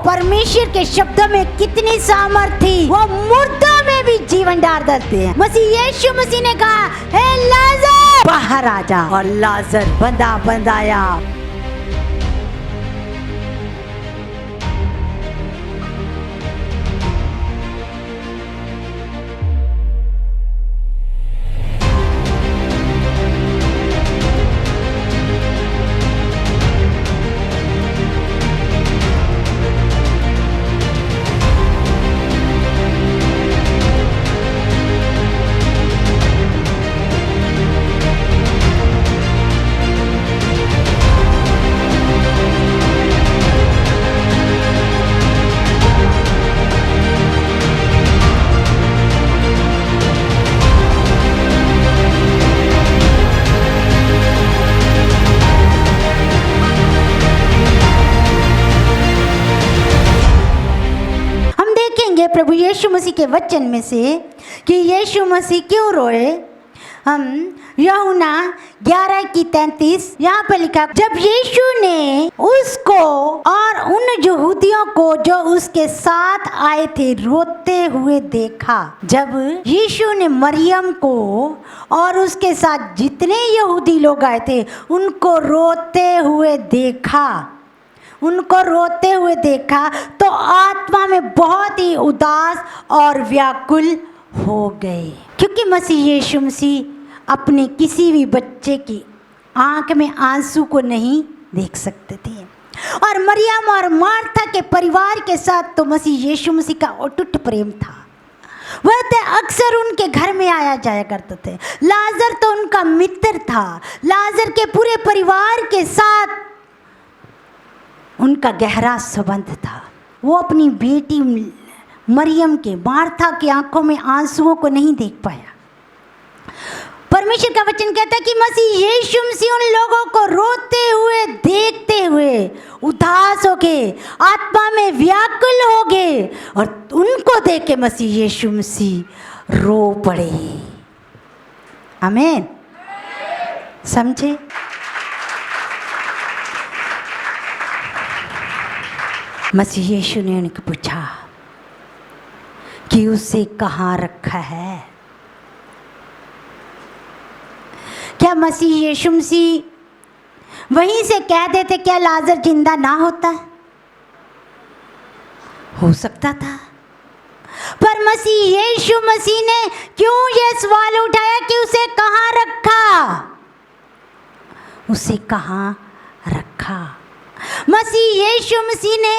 परमेश्वर के शब्दों में कितनी सामर्थ थी, वो मुर्दों में भी जीवन डाल देते हैं। मसीह यीशु मसीह ने कहा, हे लाजर बाहर आ जा, और लाजर बंदा आया। प्रभु यीशु मसीह के वचन में से कि यीशु मसीह क्यों रोए। हम यूहन्ना 11:33 यहाँ पर लिखा, जब यीशु ने उसको और उन यहूदियों को जो उसके साथ आए थे रोते हुए देखा। जब यीशु ने मरियम को और उसके साथ जितने यहूदी लोग आए थे उनको रोते हुए देखा तो आत्मा में बहुत ही उदास और व्याकुल हो गए, क्योंकि मसीह यीशु मसीह अपने किसी भी बच्चे की आंख में आंसू को नहीं देख सकते थे। और मरियम और मार्था के परिवार के साथ तो मसीह यीशु मसीह का अटूट प्रेम था। वह अक्सर उनके घर में आया जाया करते थे। लाजर तो उनका मित्र था। लाजर के पूरे परिवार के साथ उनका गहरा संबंध था। वो अपनी बेटी मरियम के, मार्था की आंखों में आंसुओं को नहीं देख पाया। परमेश्वर का वचन कहता है कि मसीह यीशु मसीह उन लोगों को रोते हुए, देखते हुए उदास हो गए, आत्मा में व्याकुल हो गए, और उनको देख के मसीह यीशु मसीह रो पड़े। आमीन। समझे? मसीह यीशु ने उनसे पूछा कि उसे कहाँ रखा है। क्या मसीह यीशु मसीह वहीं से कह देते क्या लाजर जिंदा ना होता? हो सकता था, पर मसीह यीशु मसीह ने क्यों ये सवाल उठाया कि उसे कहाँ रखा? मसीह यीशु मसीह ने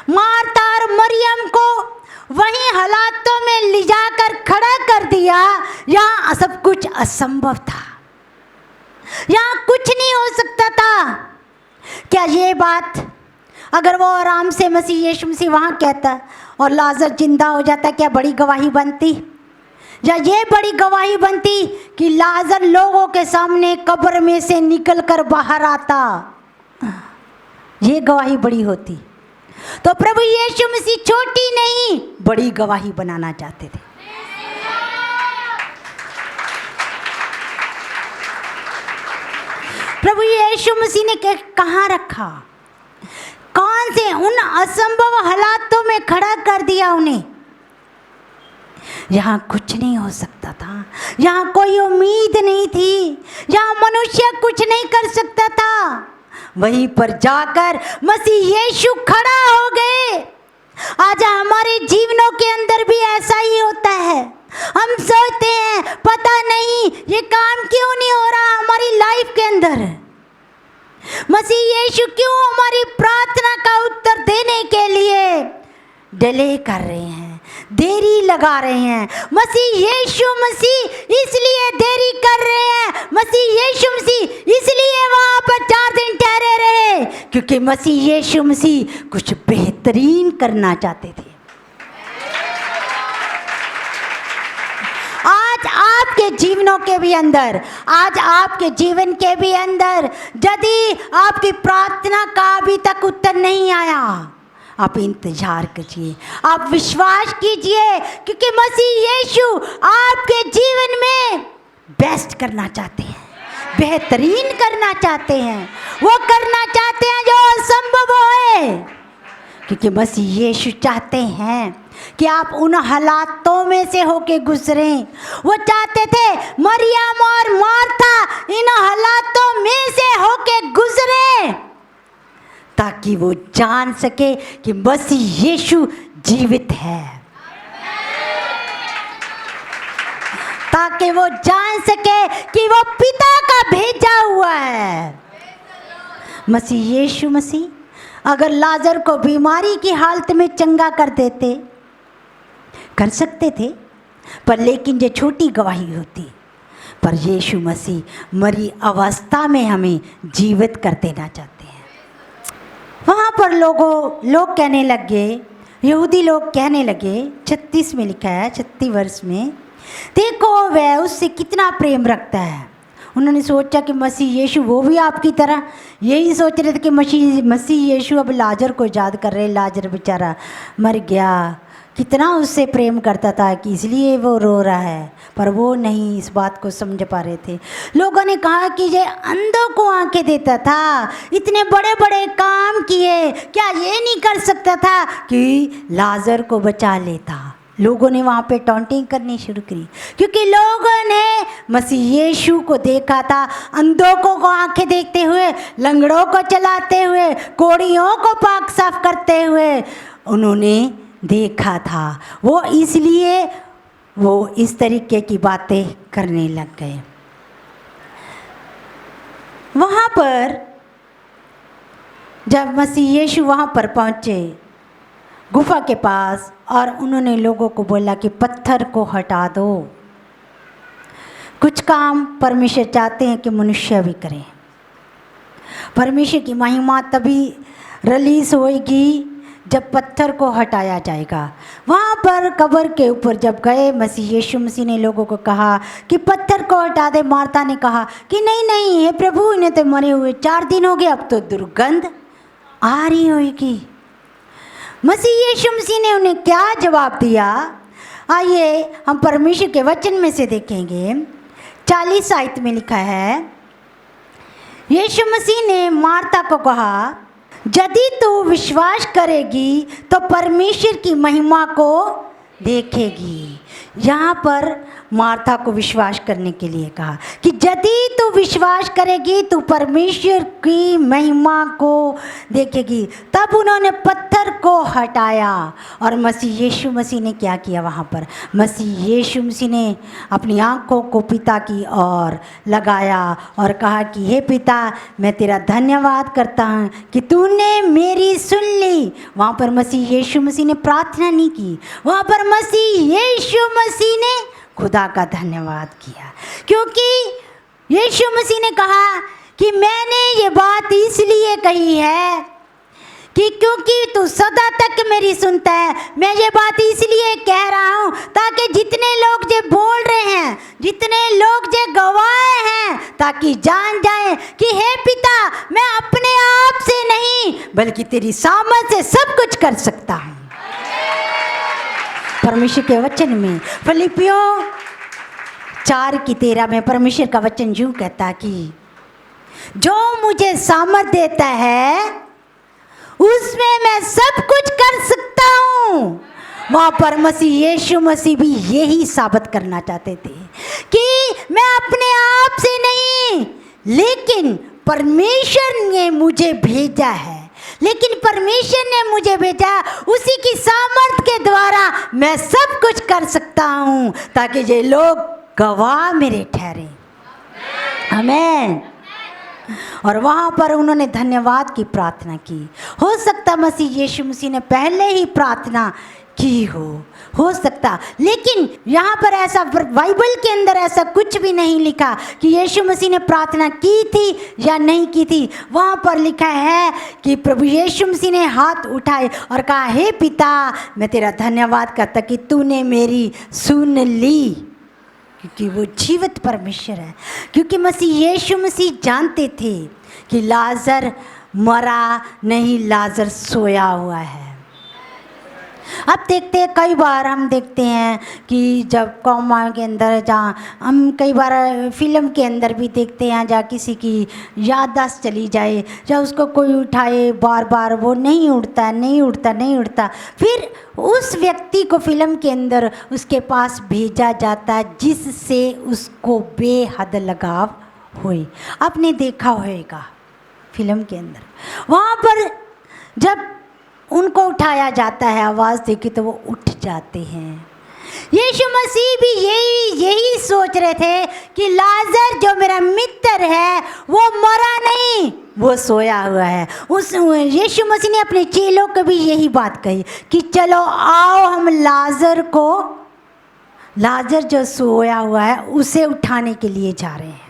मार्था और मरियम को वहीं हालातों में ले जाकर खड़ा कर दिया। यहाँ सब कुछ असंभव था, यहाँ कुछ नहीं हो सकता था। क्या ये बात अगर वो आराम से मसीह यीशु मसीह वहाँ कहता और लाजर जिंदा हो जाता, क्या बड़ी गवाही बनती? या ये बड़ी गवाही बनती कि लाजर लोगों के सामने कब्र में से निकल कर बाहर आता? ये गवाही बड़ी होती। तो प्रभु यीशु मसीह छोटी नहीं बड़ी गवाही बनाना चाहते थे। प्रभु यीशु मसीह ने कहाँ रखा? कौन से उन असंभव हालातों में खड़ा कर दिया उन्हें? यहाँ कुछ नहीं हो सकता था, यहाँ कोई उम्मीद नहीं थी, यहाँ मनुष्य कुछ नहीं कर सकता था। वहीं पर जाकर मसीह यीशु खड़ा हो गए। आज हमारे जीवनों के अंदर भी ऐसा ही होता है। हम सोचते हैं पता नहीं ये काम क्यों नहीं हो रहा हमारी लाइफ के अंदर। मसीह यीशु क्यों हमारी प्रार्थना का उत्तर देने के लिए डिले कर रहे हैं, देरी लगा रहे हैं। मसीह यीशु मसीह इसलिए देरी कर रहे हैं, मसीह यीशु मसीह इसलिए वहाँ पर 4 दिन ठहरे रहे, क्योंकि मसीह यीशु मसीह कुछ बेहतरीन करना चाहते थे। आज आपके जीवनों के भी अंदर, आज आपके जीवन के भी अंदर यदि आपकी प्रार्थना का अभी तक उत्तर नहीं आया, आप इंतजार कीजिए, आप विश्वास कीजिए, क्योंकि मसीह यीशु आपके जीवन में बेस्ट करना चाहते हैं, बेहतरीन करना चाहते हैं। वो करना चाहते हैं जो असंभव होए, क्योंकि मसीह यीशु चाहते हैं कि आप उन हालातों में से होके गुजरें। वो चाहते थे मरियम और मार्था इन हालातों में से होके गुजरे, ताकि वो जान सके कि मसीह यीशु जीवित है, ताकि वो जान सके कि वो पिता का भेजा हुआ है। मसीह यीशु मसीह अगर लाजर को बीमारी की हालत में चंगा कर देते, कर सकते थे, पर लेकिन ये छोटी गवाही होती। पर यीशु मसीह मरी अवस्था में हमें जीवित कर देना चाहते हैं। वहाँ पर लोग कहने लगे, यहूदी लोग कहने लगे, 36 में लिखा है, 36 वर्ष में, देखो वह उससे कितना प्रेम रखता है। उन्होंने सोचा कि मसीह यीशु वो भी आपकी तरह यही सोच रहे थे कि मसीह यीशु अब लाजर को याद कर रहे। लाजर बेचारा मर गया, कितना उससे प्रेम करता था कि इसलिए वो रो रहा है। पर वो नहीं इस बात को समझ पा रहे थे। लोगों ने कहा कि ये अंधों को आंखें देता था, इतने बड़े बड़े काम किए, क्या ये नहीं कर सकता था कि लाजर को बचा लेता। लोगों ने वहाँ पे टॉन्टिंग करनी शुरू करी, क्योंकि लोगों ने मसीह यीशु को देखा था अंधों को आंखें देखते हुए, लंगड़ों को चलाते हुए, कोढ़ियों को पाक साफ करते हुए उन्होंने देखा था। वो इसलिए वो इस तरीके की बातें करने लग गए। वहाँ पर जब मसीह यीशु वहाँ पर पहुँचे गुफा के पास, और उन्होंने लोगों को बोला कि पत्थर को हटा दो। कुछ काम परमेश्वर चाहते हैं कि मनुष्य भी करें। परमेश्वर की महिमा तभी रिलीज होएगी जब पत्थर को हटाया जाएगा। वहाँ पर कब्र के ऊपर जब गए, मसीह यीशु मसीह ने लोगों को कहा कि पत्थर को हटा दे। मार्था ने कहा कि नहीं नहीं हे प्रभु, इन्हें तो मरे हुए 4 दिन हो गए, अब तो दुर्गंध आ रही होगी। मसीह यीशु मसीह ने उन्हें क्या जवाब दिया, आइए हम परमेश्वर के वचन में से देखेंगे। 40 आयत में लिखा है, यीशु मसीह ने मार्था को कहा, यदि तू विश्वास करेगी तो परमेश्वर की महिमा को देखेगी। यहाँ पर मार्था को विश्वास करने के लिए कहा कि यदि तू विश्वास करेगी तो परमेश्वर की महिमा को देखेगी। तब उन्होंने पत्थर को हटाया और मसीह यीशु मसीह ने क्या किया, वहाँ पर मसीह यीशु मसीह ने अपनी आँखों को पिता की ओर लगाया और कहा कि हे पिता, मैं तेरा धन्यवाद करता हूँ कि तूने मेरी सुन ली। वहाँ पर मसीह यीशु मसीह ने प्रार्थना नहीं की, वहाँ पर मसीह यीशु मसीह ने खुदा का धन्यवाद किया, क्योंकि यीशु मसीह ने कहा कि मैंने ये बात इसलिए कही है कि क्योंकि तू सदा तक मेरी सुनता है। मैं ये बात इसलिए कह रहा हूँ ताकि जितने लोग जो बोल रहे हैं, जितने लोग जो गवाह हैं, ताकि जान जाएं कि हे पिता, मैं अपने आप से नहीं बल्कि तेरी सामर्थ से सब कुछ कर सकता हूँ। परमेश्वर के वचन में फिलिपियों 4:13 में परमेश्वर का वचन यूं कहता है कि जो मुझे सामर्थ देता है उसमें मैं सब कुछ कर सकता हूँ। वहाँ पर मसीह यीशु मसीह भी यही साबित करना चाहते थे कि मैं अपने आप से नहीं, लेकिन परमेश्वर ने मुझे भेजा है, लेकिन परमेश्वर ने मुझे भेजा, उसी की सामर्थ के द्वारा मैं सब कुछ कर सकता हूँ ताकि ये लोग गवाह मेरे ठहरे। आमीन। और वहाँ पर उन्होंने धन्यवाद की प्रार्थना की। हो सकता मसीह यीशु मसीह ने पहले ही प्रार्थना की हो सकता, लेकिन यहाँ पर ऐसा बाइबल के अंदर ऐसा कुछ भी नहीं लिखा कि यीशु मसीह ने प्रार्थना की थी या नहीं की थी। वहाँ पर लिखा है कि प्रभु यीशु मसीह ने हाथ उठाए और कहा, हे पिता, मैं तेरा धन्यवाद करता कि तूने मेरी सुन ली, क्योंकि वो जीवित परमेश्वर है। क्योंकि मसीह यीशु मसीह जानते थे कि लाजर मरा नहीं, लाजर सोया हुआ है। अब देखते हैं, कई बार हम देखते हैं कि जब कौमा के अंदर जहाँ हम कई बार फिल्म के अंदर भी देखते हैं जहाँ किसी की याददाश्त चली जाए, जब उसको कोई उठाए बार बार वो नहीं उठता नहीं उठता नहीं उठता, फिर उस व्यक्ति को फिल्म के अंदर उसके पास भेजा जाता है जिससे उसको बेहद लगाव होए। आपने देखा होएगा फिल्म के अंदर, वहाँ पर जब उनको उठाया जाता है आवाज़ देके तो वो उठ जाते हैं। यीशु मसीह भी यही सोच रहे थे कि लाजर जो मेरा मित्र है वो मरा नहीं, वो सोया हुआ है। उस यीशु मसीह ने अपने चेलों को भी यही बात कही कि चलो आओ हम लाजर जो सोया हुआ है उसे उठाने के लिए जा रहे हैं।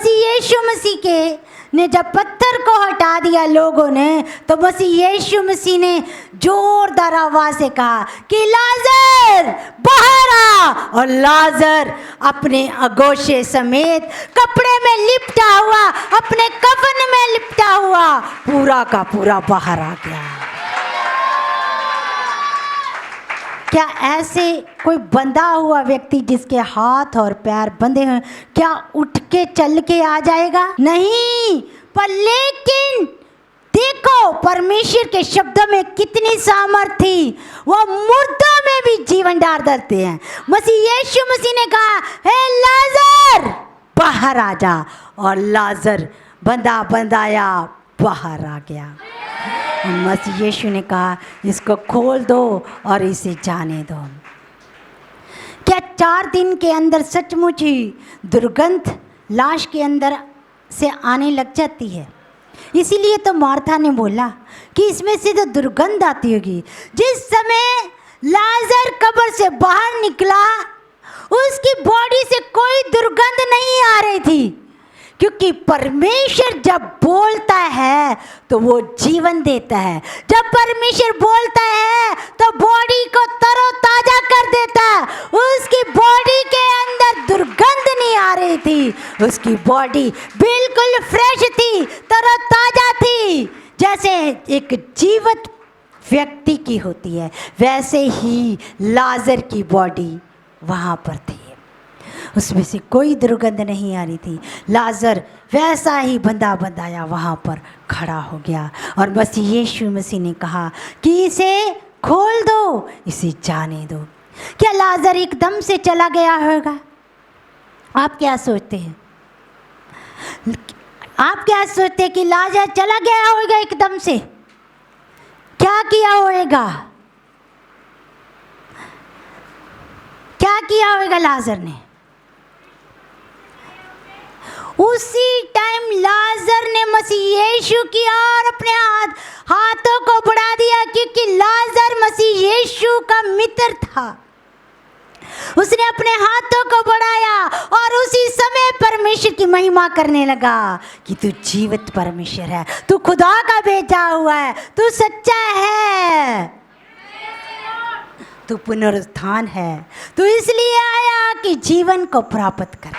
यीशु मसीह के ने जब पत्थर को हटा दिया लोगों ने, तो यीशु मसीह ने जोरदार आवाज से कहा कि लाजर बाहर आ, और लाजर अपने अगोशे समेत कपड़े में लिपटा हुआ, अपने कफन में लिपटा हुआ पूरा का पूरा बाहर आ गया। क्या ऐसे कोई बंधा हुआ व्यक्ति जिसके हाथ और पैर बंधे हैं, क्या उठ के चल के आ जाएगा? नहीं, पर लेकिन देखो परमेश्वर के शब्दों में कितनी सामर्थ थी, वो मुर्दों में भी जीवन डाल देते हैं। यीशु मसीह ने कहा, हे लाजर बाहर आ जा, और लाजर बंधाया बाहर आ गया। यीशु ने कहा, इसको खोल दो और इसे जाने दो। क्या 4 दिन के अंदर सचमुच ही दुर्गंध लाश के अंदर से आने लग जाती है? इसीलिए तो मार्था ने बोला कि इसमें से तो दुर्गंध आती होगी। जिस समय लाजर कब्र से बाहर निकला, उसकी बॉडी से कोई दुर्गंध नहीं आ रही थी, क्योंकि परमेश्वर जब बोलता है तो वो जीवन देता है। जब परमेश्वर बोलता है तो बॉडी को तरोताजा कर देता है। उसकी बॉडी के अंदर दुर्गंध नहीं आ रही थी, उसकी बॉडी बिल्कुल फ्रेश थी, तरोताजा थी, जैसे एक जीवित व्यक्ति की होती है, वैसे ही लाजर की बॉडी वहाँ पर थी, उसमें से कोई दुर्गंध नहीं आ रही थी। लाजर वैसा ही बंधाया वहाँ पर खड़ा हो गया, और यीशु मसीह ने कहा कि इसे खोल दो, इसे जाने दो। क्या लाजर एकदम से चला गया होगा? आप क्या सोचते हैं? आप क्या सोचते हैं कि लाजर चला गया होगा एकदम से? क्या किया होगा? क्या किया होगा लाजर ने? उसी टाइम लाजर ने यीशु की और अपने हाथों को बढ़ा दिया, क्योंकि लाजर यीशु का मित्र था। उसने अपने हाथों को बढ़ाया और उसी समय परमेश्वर की महिमा करने लगा कि तू जीवित परमेश्वर है, तू खुदा का बेटा हुआ है, तू सच्चा है, तू पुनरुत्थान है, तू इसलिए आया कि जीवन को प्राप्त कर।